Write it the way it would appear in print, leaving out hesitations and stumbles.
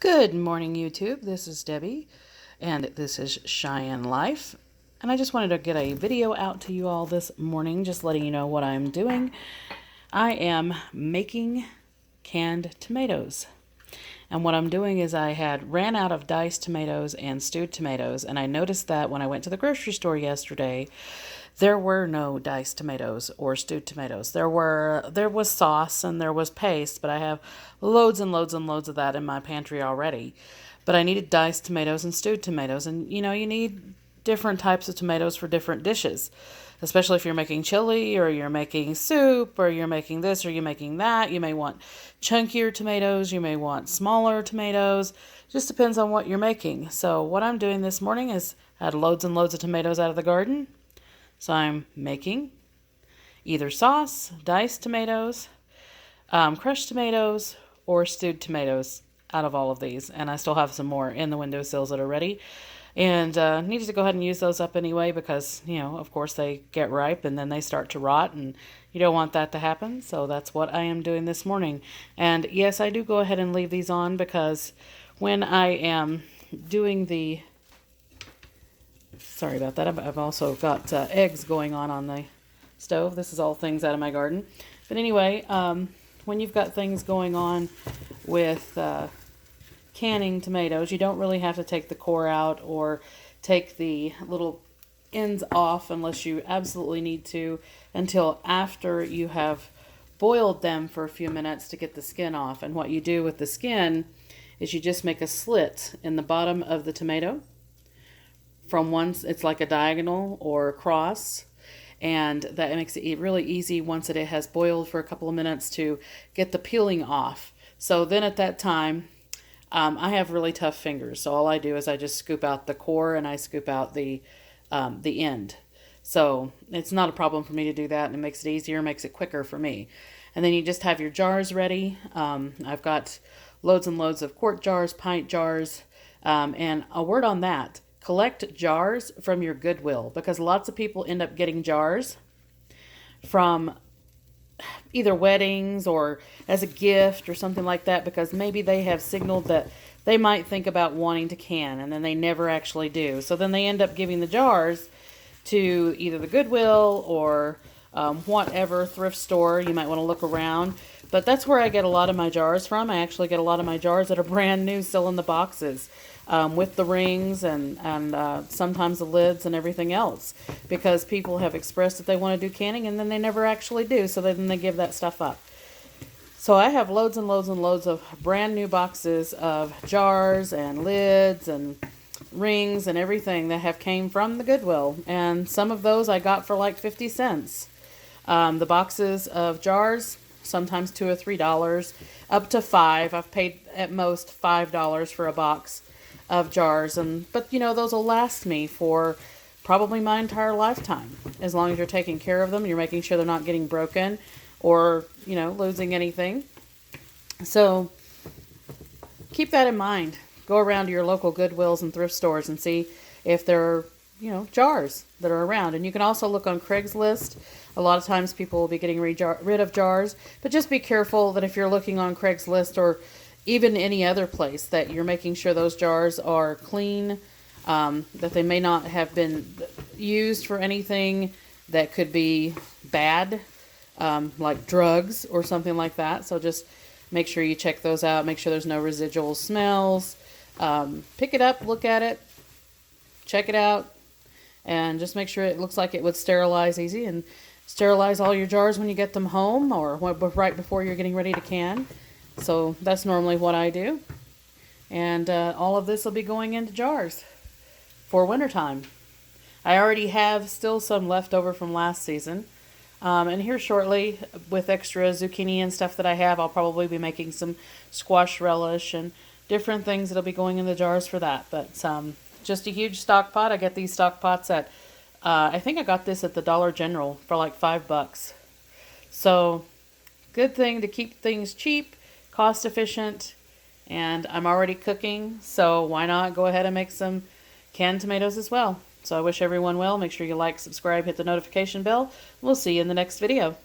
Good morning, YouTube. This is Debbie, and this is Cheyenne Life. And I just wanted to get a video out to you all this morning, just letting you know what I'm doing. I am making canned tomatoes. And what I'm doing is I had ran out of diced tomatoes and stewed tomatoes, and I noticed that when I went to the grocery store yesterday, there were no diced tomatoes or stewed tomatoes. There was sauce and there was paste, but I have loads and loads and loads of that in my pantry already. But I needed diced tomatoes and stewed tomatoes, and you need different types of tomatoes for different dishes, especially if you're making chili or you're making soup or you're making this or you're making that. You may want chunkier tomatoes, you may want smaller tomatoes. Just depends on what you're making. So what I'm doing this morning is I had loads and loads of tomatoes out of the garden. So I'm making either sauce, diced tomatoes, crushed tomatoes, or stewed tomatoes out of all of these. And I still have some more in the windowsills that are ready. And needed to go ahead and use those up anyway because, of course they get ripe and then they start to rot, and you don't want that to happen. So that's what I am doing this morning. And yes, I do go ahead and leave these on because when I am doing the... Sorry about that. I've also got eggs going on the stove. This is all things out of my garden. But anyway, when you've got things going on with canning tomatoes, you don't really have to take the core out or take the little ends off unless you absolutely need to until after you have boiled them for a few minutes to get the skin off. And what you do with the skin is you just make a slit in the bottom of the tomato. From one, it's like a diagonal or a cross, and that makes it really easy once it has boiled for a couple of minutes to get the peeling off. So then at that time, I have really tough fingers, so all I do is I just scoop out the core and I scoop out the end. So it's not a problem for me to do that, and it makes it easier, makes it quicker for me. And then you just have your jars ready. I've got loads and loads of quart jars, pint jars, and a word on that. Collect jars from your Goodwill, because lots of people end up getting jars from either weddings or as a gift or something like that, because maybe they have signaled that they might think about wanting to can and then they never actually do. So then they end up giving the jars to either the Goodwill or whatever thrift store. You might want to look around. But that's where I get a lot of my jars from. I actually get a lot of my jars that are brand new, still in the boxes, with the rings and sometimes the lids and everything else, because people have expressed that they want to do canning and then they never actually do, so then they give that stuff up. So I have loads and loads and loads of brand new boxes of jars and lids and rings and everything that have came from the Goodwill, and some of those I got for like 50 cents. The boxes of jars, sometimes $2 or $3, up to $5. I've paid at most $5 for a box of jars, but those will last me for probably my entire lifetime, as long as you're taking care of them. You're making sure they're not getting broken or losing anything. So keep that in mind. Go around to your local Goodwills and thrift stores and see if there are jars that are around. And you can also look on Craigslist. A lot of times people will be getting rid of jars, but just be careful that if you're looking on Craigslist or even any other place, that you're making sure those jars are clean, that they may not have been used for anything that could be bad, like drugs or something like that. So just make sure you check those out, make sure there's no residual smells. Pick it up, look at it, check it out, and just make sure it looks like it would sterilize easy, and sterilize all your jars when you get them home or right before you're getting ready to can. So that's normally what I do. And all of this will be going into jars for wintertime. I already have still some left over from last season. And here shortly, with extra zucchini and stuff that I have, I'll probably be making some squash relish and different things that'll be going in the jars for that. But just a huge stock pot. I get these stock pots at, I think I got this at the Dollar General for like $5. So good thing to keep things cheap, cost efficient, and I'm already cooking, so why not go ahead and make some canned tomatoes as well. So I wish everyone well. Make sure you like, subscribe, hit the notification bell. We'll see you in the next video.